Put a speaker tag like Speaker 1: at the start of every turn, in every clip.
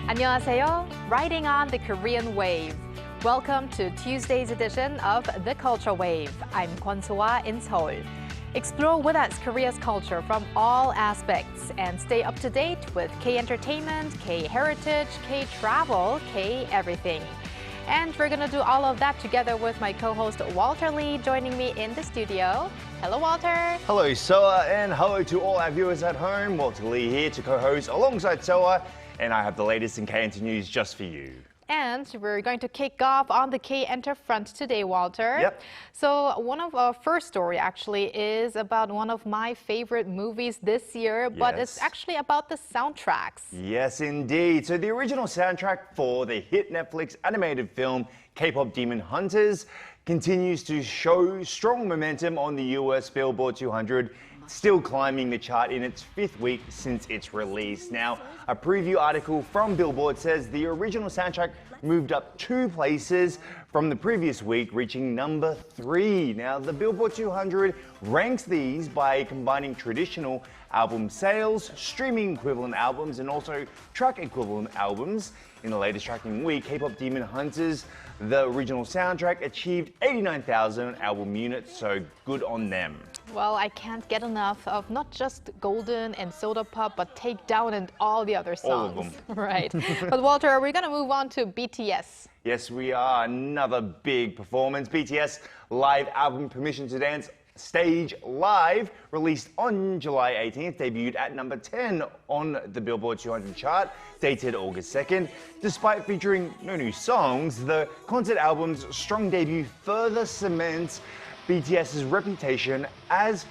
Speaker 1: 안녕하세요. Riding on the Korean wave. Welcome to Tuesday's edition of The Culture Wave. I'm Kwon So-ah in Seoul. Explore with us Korea's culture from all aspects and stay up to date with K-entertainment, K-heritage, K-travel, K-everything. And we're gonna do all of that together with my co-host Walter Lee joining me in the studio. Hello, Walter.
Speaker 2: Hello, Soa, and hello to all our viewers at home. Walter Lee here to co-host alongside Soa, and I have the latest in K-enter news just for you.
Speaker 1: And we're going to kick off on the K-enter front today, Walter.
Speaker 2: Yep.
Speaker 1: So one of our first story actually is about one of my favorite movies this year, but it's actually about the soundtracks.
Speaker 2: Yes, indeed. So the original soundtrack for the hit Netflix animated film K-Pop Demon Hunters continues to show strong momentum on the US Billboard 200, still climbing the chart in its 5th week since its release. Now, a preview article from Billboard says the original soundtrack moved up 2 places from the previous week, reaching number 3. Now, the Billboard 200 ranks these by combining traditional album sales, streaming equivalent albums, and also track equivalent albums. In the latest tracking week, K-Pop Demon Hunters, the original soundtrack, achieved 89,000 album units, so good on them.
Speaker 1: Well, I can't get enough of not just Golden and Soda Pop, but Take Down and all the other songs.
Speaker 2: All of them.
Speaker 1: Right. But Walter, we're gonna move on to BTS.
Speaker 2: Yes, we are. Another big performance. BTS live album Permission to Dance Stage Live, released on July 18th, debuted at number 10 on the Billboard 200 chart, dated August 2nd. Despite featuring no new songs, the concert album's strong debut further cements BTS's reputation as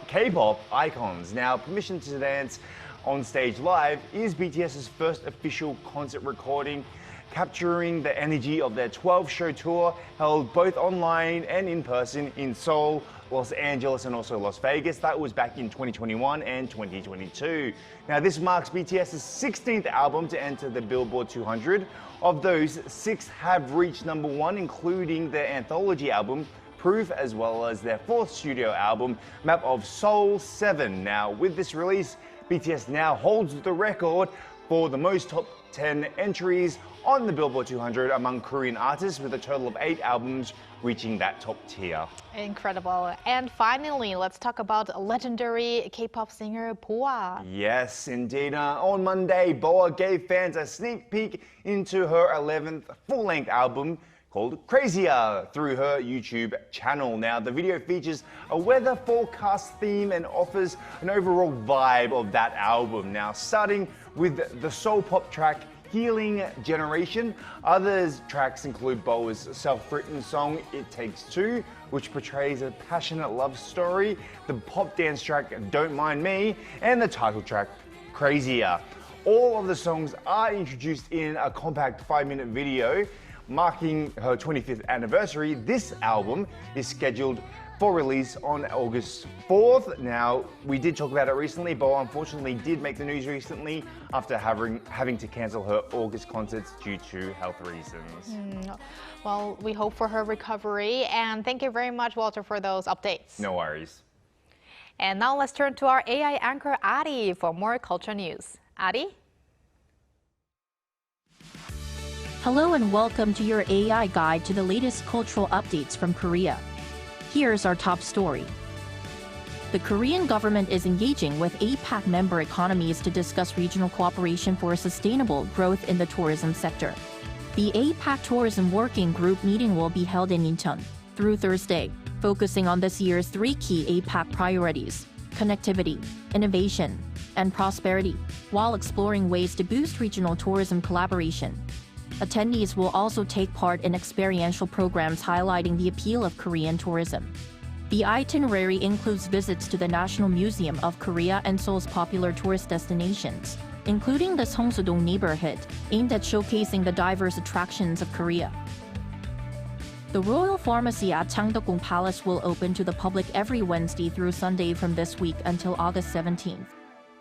Speaker 2: K-pop icons. Now, Permission to Dance on Stage Live is BTS's first official concert recording, capturing the energy of their 12-show tour held both online and in person in Seoul, Los Angeles, and also Las Vegas. That was back in 2021 and 2022. Now, this marks BTS's 16th album to enter the Billboard 200. Of those, 6 have reached number 1, including their anthology album, Proof, as well as their 4th studio album, Map of Soul 7. Now, with this release, BTS now holds the record for the most top 10 entries on the Billboard 200 among Korean artists, with a total of 8 albums reaching that top tier.
Speaker 1: Incredible. And finally, let's talk about legendary K-pop singer Boa.
Speaker 2: Yes, indeed. On Monday, Boa gave fans a sneak peek into her 11th full-length album called Crazier through her YouTube channel. Now, the video features a weather forecast theme and offers an overall vibe of that album. Now, starting with the soul pop track Healing Generation, other tracks include Boa's self-written song It Takes Two, which portrays a passionate love story, the pop dance track Don't Mind Me, and the title track Crazier. All of the songs are introduced in a compact 5-minute video. Marking her 25th anniversary, this album is scheduled for release on August 4th. Now, we did talk about it recently. Boa unfortunately did make the news recently after having to cancel her August concerts due to health reasons.
Speaker 1: Well, we hope for her recovery, and thank you very much, Walter, for those updates.
Speaker 2: No worries.
Speaker 1: And now let's turn to our AI anchor, Ari, for more culture news. Ari?
Speaker 3: Hello and welcome to your AI guide to the latest cultural updates from Korea. Here's our top story. The Korean government is engaging with APEC member economies to discuss regional cooperation for sustainable growth in the tourism sector. The APEC Tourism Working Group meeting will be held in Incheon through Thursday, focusing on this year's 3 key APEC priorities: connectivity, innovation, and prosperity, while exploring ways to boost regional tourism collaboration. Attendees will also take part in experiential programs highlighting the appeal of Korean tourism. The itinerary includes visits to the National Museum of Korea and Seoul's popular tourist destinations, including the Seongsu-dong neighborhood, aimed at showcasing the diverse attractions of Korea. The Royal Pharmacy at Changdeokgung Palace will open to the public every Wednesday through Sunday from this week until August 17th.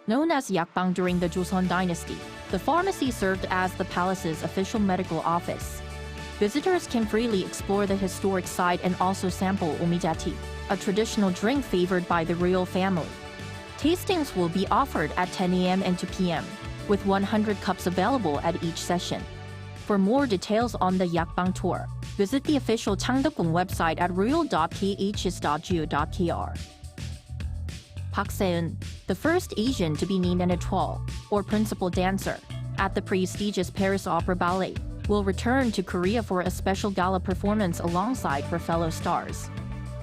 Speaker 3: Known as Yakbang during the Joseon dynasty, the pharmacy served as the palace's official medical office. Visitors can freely explore the historic site and also sample omijati, a traditional drink favored by the royal family. Tastings will be offered at 10 a.m. and 2 p.m. with 100 cups available at each session. For more details on the Yakbang tour, visit the official Changdeokgung website at royal.khs.go.kr. Park Se-eun, the first Asian to be named an étoile, or principal dancer, at the prestigious Paris Opera Ballet, will return to Korea for a special gala performance alongside her fellow stars.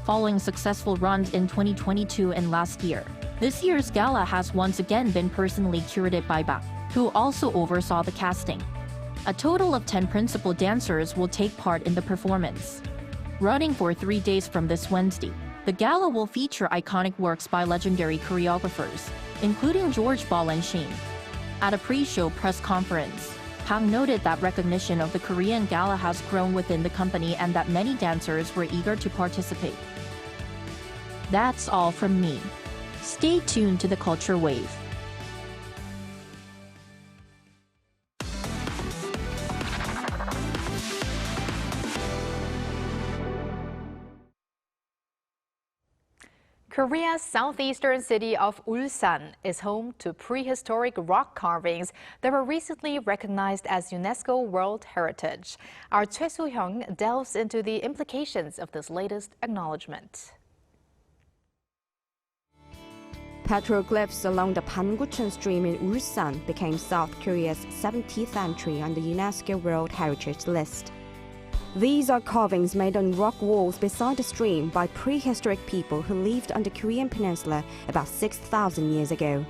Speaker 3: Following successful runs in 2022 and last year, this year's gala has once again been personally curated by Park, who also oversaw the casting. A total of 10 principal dancers will take part in the performance. Running for 3 days from this Wednesday, the gala will feature iconic works by legendary choreographers, including George Ball and Sheen. At a pre-show press conference, Park noted that recognition of the Korean gala has grown within the company and that many dancers were eager to participate. That's all from me. Stay tuned to the Culture Wave.
Speaker 1: Korea's southeastern city of Ulsan is home to prehistoric rock carvings that were recently recognized as UNESCO World Heritage. Our Choi Soo-hyung delves into the implications of this latest acknowledgement.
Speaker 4: Petroglyphs along the Bulguksa stream in Ulsan became South Korea's 17th entry on the UNESCO World Heritage List. These are carvings made on rock walls beside the stream by prehistoric people who lived on the Korean peninsula about 6,000 years ago.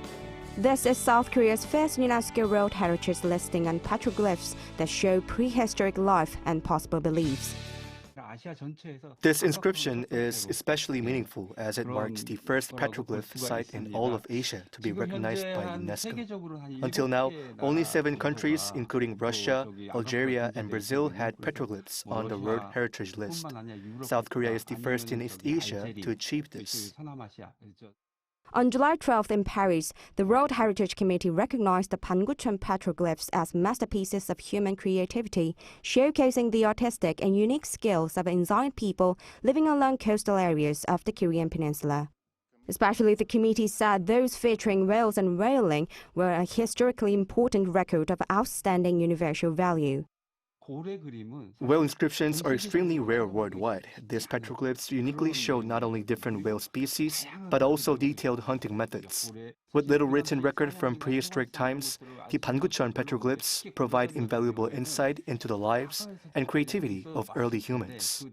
Speaker 4: This is South Korea's first UNESCO World Heritage listing on petroglyphs that show prehistoric life and possible beliefs.
Speaker 5: This inscription is especially meaningful as it marks the first petroglyph site in all of Asia to be recognized by UNESCO. Until now, only 7 countries, including Russia, Algeria, and Brazil, had petroglyphs on the World Heritage List. South Korea is the first in East Asia to achieve this.
Speaker 4: On July 12th in Paris, the World Heritage Committee recognized the Bulguksa petroglyphs as masterpieces of human creativity, showcasing the artistic and unique skills of ancient people living along coastal areas of the Korean peninsula. Especially the committee said those featuring whales and whaling were a historically important record of outstanding universal value.
Speaker 5: Whale inscriptions are extremely rare worldwide. These petroglyphs uniquely show not only different whale species, but also detailed hunting methods. With little written record from prehistoric times, the Bulguksa petroglyphs provide invaluable insight into the lives and creativity of early humans.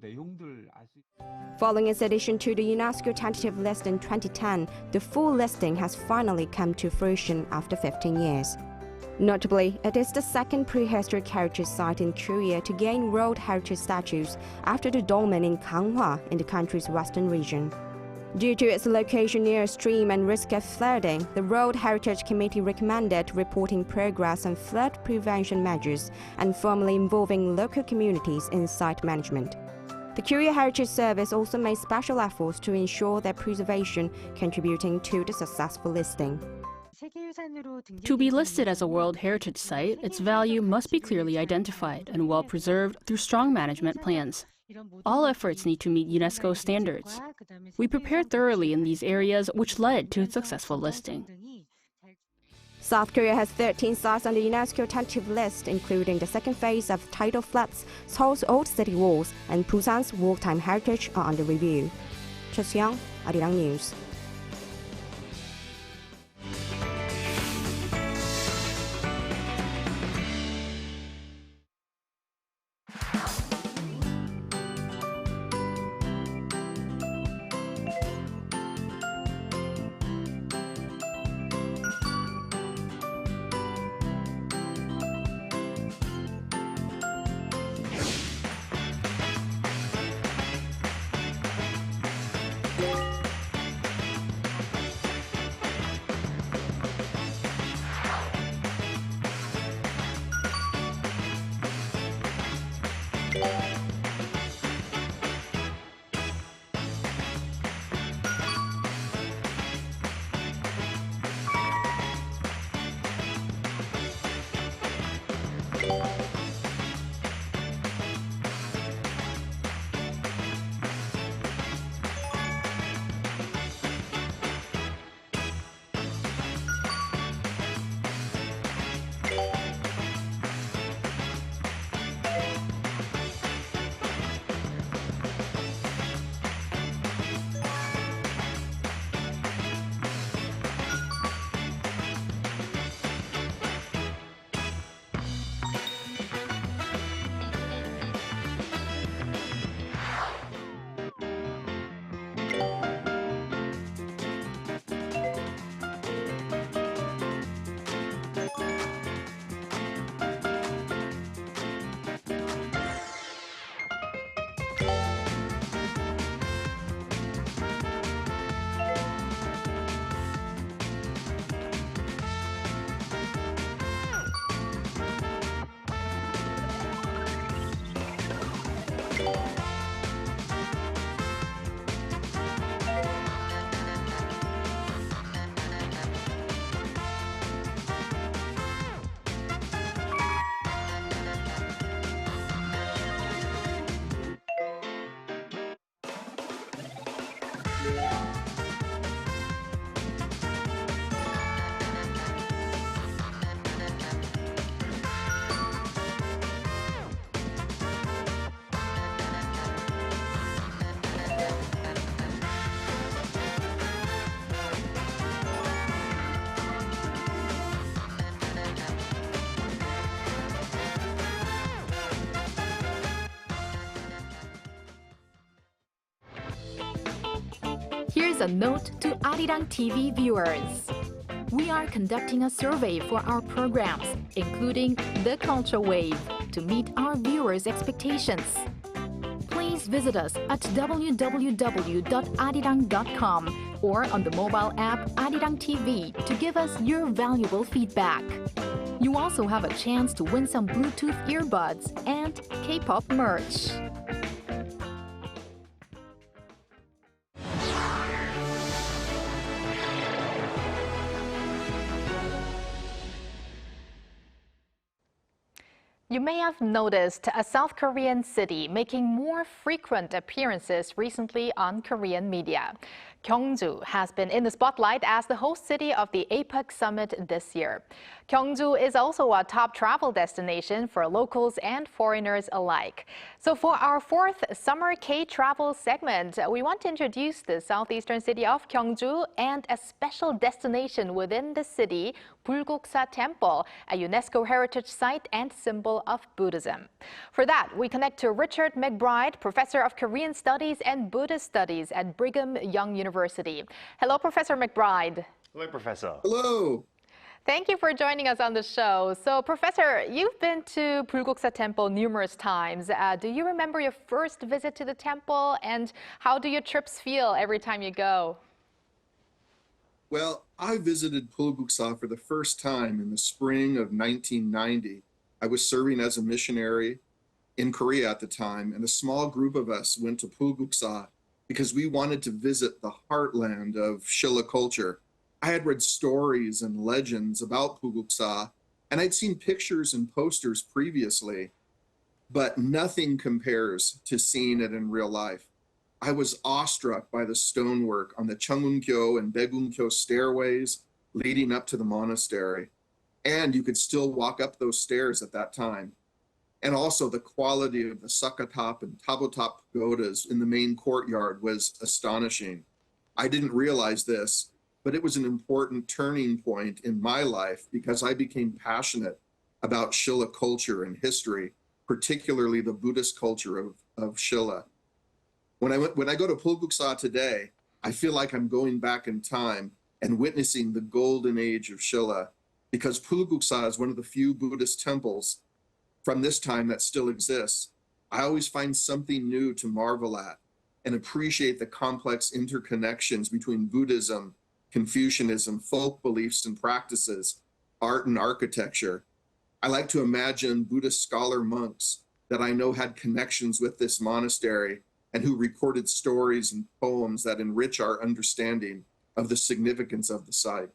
Speaker 4: Following its addition to the UNESCO tentative list in 2010, the full listing has finally come to fruition after 15 years. Notably, it is the second prehistoric heritage site in Korea to gain World Heritage status after the dolmen in Ganghwa in the country's western region. Due to its location near a stream and risk of flooding, the World Heritage Committee recommended reporting progress on flood prevention measures and formally involving local communities in site management. The Korea Heritage Service also made special efforts to ensure their preservation, contributing to the successful listing.
Speaker 6: To be listed as a World Heritage Site, its value must be clearly identified and well preserved through strong management plans. All efforts need to meet UNESCO standards. We prepared thoroughly in these areas, which led to its successful listing.
Speaker 4: South Korea has 13 sites on the UNESCO tentative list, including the second phase of tidal flats, Seoul's old city walls, and Busan's wartime heritage are under review. Choi Soo-hyung, Arirang News.
Speaker 3: Here's a note to Arirang TV viewers. We are conducting a survey for our programs, including The Culture Wave, to meet our viewers' expectations. Please visit us at www.arirang.com or on the mobile app Arirang TV to give us your valuable feedback. You also have a chance to win some Bluetooth earbuds and K-pop merch.
Speaker 1: You may have noticed a South Korean city making more frequent appearances recently on Korean media. Gyeongju has been in the spotlight as the host city of the APEC Summit this year. Gyeongju is also a top travel destination for locals and foreigners alike. So for our fourth Summer K-Travel segment, we want to introduce the southeastern city of Gyeongju and a special destination within the city, Bulguksa Temple, a UNESCO heritage site and symbol of Buddhism. For that, we connect to Richard McBride, Professor of Korean Studies and Buddhist Studies at Brigham Young University. Hello, Professor McBride.
Speaker 2: Hello, Professor.
Speaker 7: Hello.
Speaker 1: Thank you for joining us on the show. So, Professor, you've been to Bulguksa Temple numerous times. Do you remember your first visit to the temple, and how do your trips feel every time you go?
Speaker 7: Well, I visited Bulguksa for the first time in the spring of 1990. I was serving as a missionary in Korea at the time, and a small group of us went to Bulguksa because we wanted to visit the heartland of Shilla culture. I had read stories and legends about Bulguksa, and I'd seen pictures and posters previously, but nothing compares to seeing it in real life. I was awestruck by the stonework on the Cheongun-kyo and Baegun-kyo stairways leading up to the monastery. And you could still walk up those stairs at that time. And also the quality of the Sakatop and Tabotop pagodas in the main courtyard was astonishing. I didn't realize this, but it was an important turning point in my life because I became passionate about Shilla culture and history, particularly the Buddhist culture of Shilla. When I go to Bulguksa today, I feel like I'm going back in time and witnessing the golden age of Shilla, because Bulguksa is one of the few Buddhist temples from this time that still exists. I always find something new to marvel at and appreciate the complex interconnections between Buddhism, Confucianism, folk beliefs and practices, art and architecture. I like to imagine Buddhist scholar monks that I know had connections with this monastery and who recorded stories and poems that enrich our understanding of the significance of the site.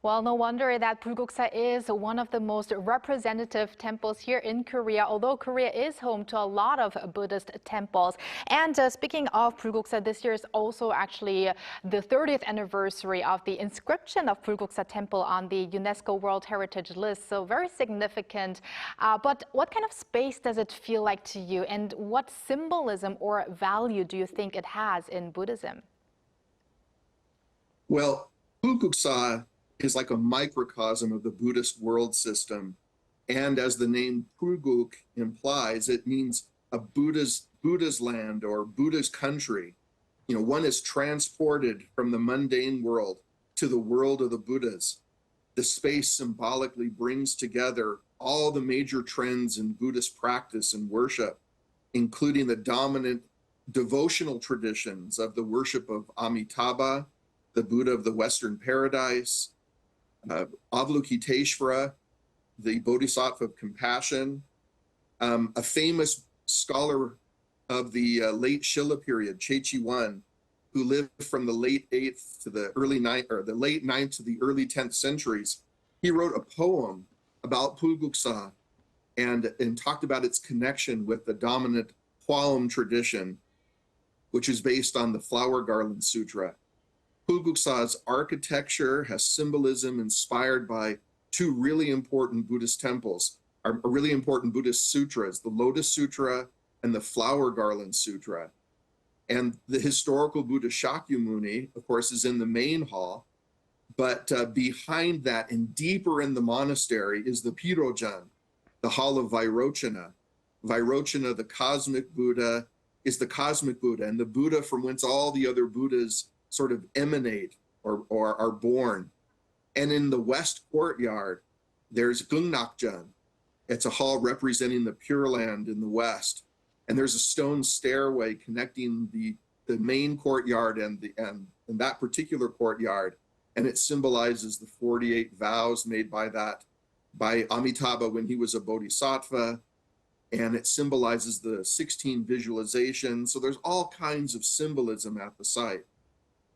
Speaker 1: Well, no wonder that Bulguksa is one of the most representative temples here in Korea, although Korea is home to a lot of Buddhist temples. And speaking of Bulguksa, this year is also actually the 30th anniversary of the inscription of Bulguksa Temple on the UNESCO World Heritage List, so very significant. But what kind of space does it feel like to you, and what symbolism or value do you think it has in Buddhism?
Speaker 7: Well, Bulguksa is like a microcosm of the Buddhist world system. And as the name Bulguk implies, it means a Buddha's land or Buddha's country. You know, one is transported from the mundane world to the world of the Buddhas. The space symbolically brings together all the major trends in Buddhist practice and worship, including the dominant devotional traditions of the worship of Amitabha, the Buddha of the Western Paradise, Avalokiteshvara, the Bodhisattva of compassion, a famous scholar of the late Shilla period, Chechi I, who lived from the late 8th to the early 9th, or the late 9th to the early 10th centuries. He wrote a poem about Bulguksa and talked about its connection with the dominant Hwaum tradition, which is based on the Flower Garland Sutra. Bulguksa's architecture has symbolism inspired by two really important Buddhist temples, or really important Buddhist sutras, the Lotus Sutra and the Flower Garland Sutra. And the historical Buddha Shakyamuni, of course, is in the main hall, but behind that and deeper in the monastery is the Pirojan, the hall of Vairochana. Vairochana, the cosmic Buddha, is the cosmic Buddha, and the Buddha from whence all the other Buddhas sort of emanate or are born. And in the west courtyard, there's Gungnakjan. It's a hall representing the Pure Land in the west. And there's a stone stairway connecting the main courtyard and that particular courtyard. And it symbolizes the 48 vows made by Amitabha when he was a bodhisattva. And it symbolizes the 16 visualizations. So there's all kinds of symbolism at the site.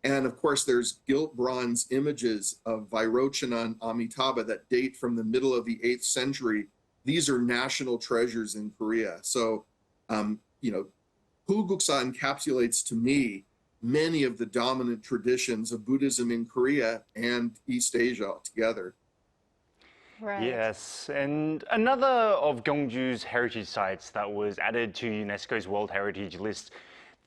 Speaker 7: And of course, there's gilt bronze images of Vairochana and Amitabha that date from the middle of the 8th century. These are national treasures in Korea. So, Bulguksa encapsulates to me many of the dominant traditions of Buddhism in Korea and East Asia together.
Speaker 1: Right.
Speaker 2: Yes, and another of Gyeongju's heritage sites that was added to UNESCO's World Heritage List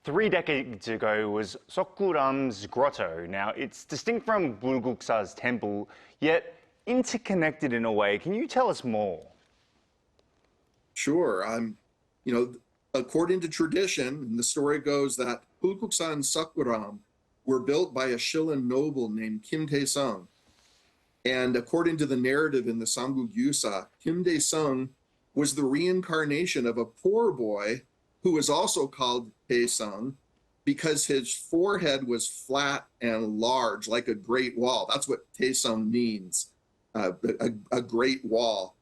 Speaker 2: 3 decades ago was Sakuram's Grotto. Now, it's distinct from Bulguksa's temple, yet interconnected in a way. Can you tell us more?
Speaker 7: Sure. According to tradition, the story goes that Bulguksa and Sakuram were built by a Shilin noble named Kim Tae-sung. And according to the narrative in the Samguk-yusa, Kim Tae-sung was the reincarnation of a poor boy who was also called Tae-sung because his forehead was flat and large, like a great wall. That's what Tae-sung means, a great wall.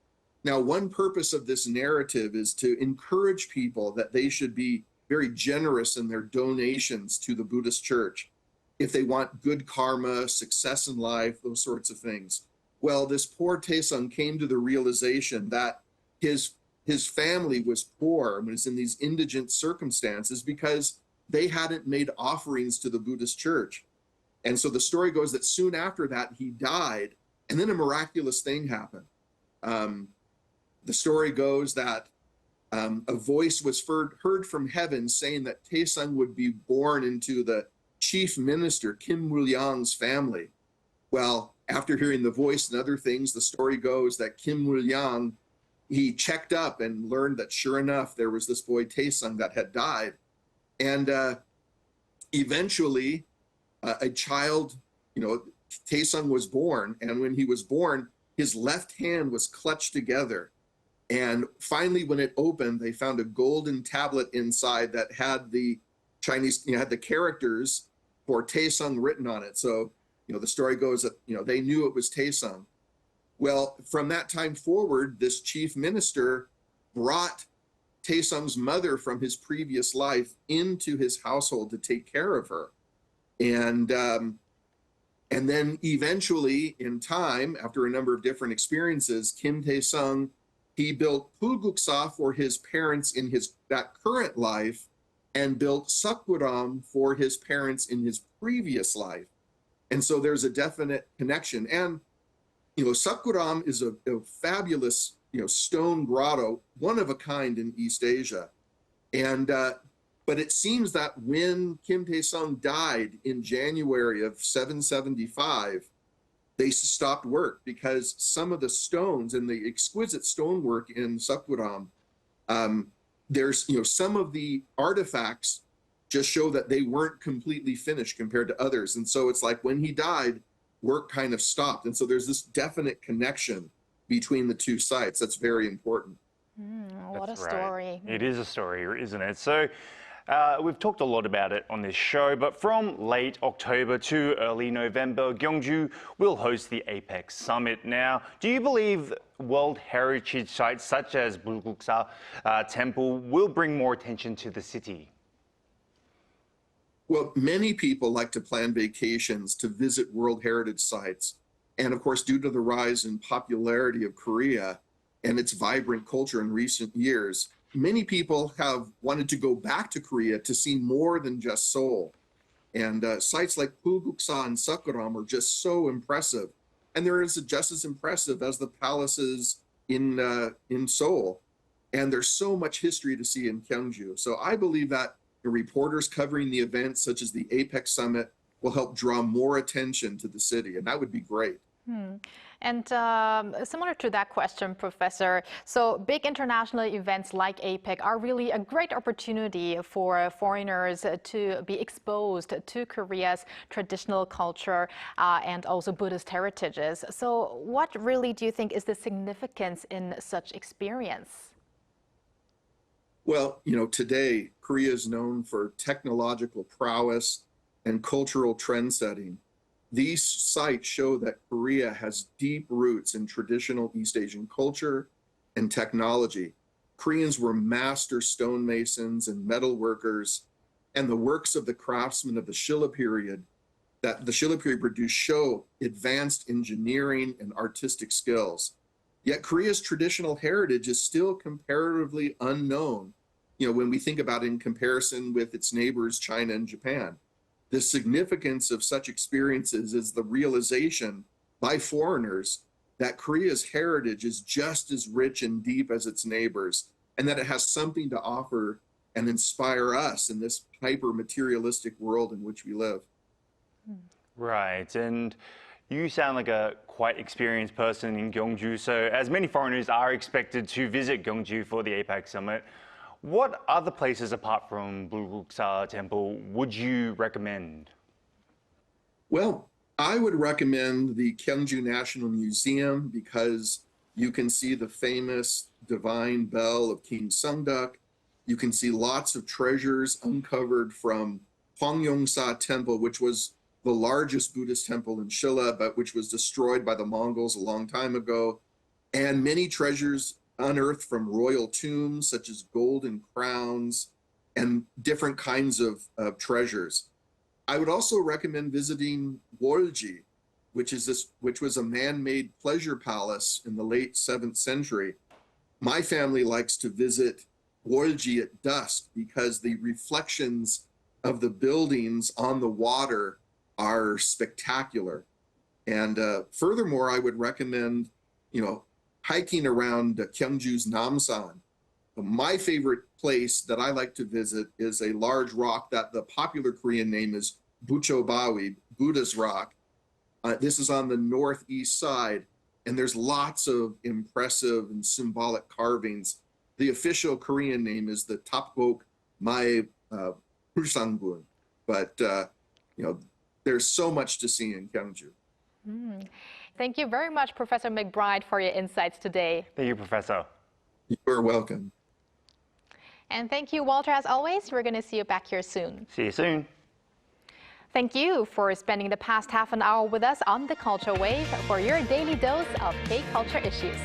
Speaker 7: Now, one purpose of this narrative is to encourage people that they should be very generous in their donations to the Buddhist church if they want good karma, success in life, those sorts of things. Well, this poor Tae-sung came to the realization that his family was poor and was in these indigent circumstances because they hadn't made offerings to the Buddhist church. And so the story goes that soon after that, he died, and then a miraculous thing happened. The story goes that a voice was heard from heaven saying that Tae-sung would be born into the chief minister, Kim Woo-young's family. Well, after hearing the voice and other things, the story goes that Kim Woo-young, he checked up and learned that sure enough, there was this boy Tae-sung that had died. And eventually, a child, Tae-sung was born. And when he was born, his left hand was clutched together. And finally, when it opened, they found a golden tablet inside that had the Chinese, had the characters for Tae-sung written on it. So, the story goes that, they knew it was Tae-sung. Well, from that time forward, this chief minister brought Tae-sung's mother from his previous life into his household to take care of her. And then eventually, in time, after a number of different experiences, Kim Tae-sung, he built Bulguksa for his parents in that current life and built Sakuram for his parents in his previous life. And so there's a definite connection. And, Sakuram is a fabulous, stone grotto, one of a kind in East Asia. And, but it seems that when Kim Tae-sung died in January of 775, they stopped work because some of the stones and the exquisite stonework in Sakuram, there's, some of the artifacts just show that they weren't completely finished compared to others. And so it's like when he died, work kind of stopped. And so there's this definite connection between the two sites. That's very important.
Speaker 1: What a story.
Speaker 2: It is a story, isn't it? So We've talked a lot about it on this show, but from late October to early November, Gyeongju will host the APEC Summit. Now, do you believe World Heritage sites such as Bulguksa Temple will bring more attention to the city?
Speaker 7: Well, many people like to plan vacations to visit World Heritage sites. And of course, due to the rise in popularity of Korea and its vibrant culture in recent years, many people have wanted to go back to Korea to see more than just Seoul. And sites like Bulguksa and Sakuram are just so impressive. And they're just as impressive as the palaces in Seoul. And there's so much history to see in Gyeongju. So I believe that the reporters covering the events, such as the APEC Summit, will help draw more attention to the city. And that would be great.
Speaker 1: And similar to that question, Professor, so big international events like APEC are really a great opportunity for foreigners to be exposed to Korea's traditional culture and also Buddhist heritages. So what really do you think is the significance in such experience?
Speaker 7: Well, today, Korea is known for technological prowess and cultural trend setting. These sites show that Korea has deep roots in traditional East Asian culture and technology. Koreans were master stonemasons and metal workers, and the works of the craftsmen of the Shilla period produced show advanced engineering and artistic skills. Yet Korea's traditional heritage is still comparatively unknown, when we think about it in comparison with its neighbors, China and Japan. The significance of such experiences is the realization by foreigners that Korea's heritage is just as rich and deep as its neighbors, and that it has something to offer and inspire us in this hyper-materialistic world in which we live.
Speaker 2: Right, and you sound like a quite experienced person in Gyeongju, so as many foreigners are expected to visit Gyeongju for the APEC Summit, what other places apart from Bulguksa Temple would you recommend?
Speaker 7: Well, I would recommend the Gyeongju National Museum because you can see the famous divine bell of King Seongdeok. You can see lots of treasures uncovered from Gyeongju Temple, which was the largest Buddhist temple in Shilla, but which was destroyed by the Mongols a long time ago, and many treasures unearthed from royal tombs, such as golden crowns and different kinds of treasures. I would also recommend visiting Gyeongju, which was a man-made pleasure palace in the late 7th century. My family likes to visit Gyeongju at dusk because the reflections of the buildings on the water are spectacular. And furthermore, I would recommend, hiking around Gyeongju's Namsan. My favorite place that I like to visit is a large rock that the popular Korean name is Buchobawi, Buddha's Rock. This is on the northeast side, and there's lots of impressive and symbolic carvings. The official Korean name is the Tapgok Mae Pulsangbun, but there's so much to see in Gyeongju.
Speaker 1: Thank you very much, Professor McBride, for your insights today.
Speaker 2: Thank you, Professor.
Speaker 7: You're welcome.
Speaker 1: And thank you, Walter, as always. We're going to see you back here soon.
Speaker 2: See you soon.
Speaker 1: Thank you for spending the past half an hour with us on The Culture Wave for your daily dose of K-culture issues.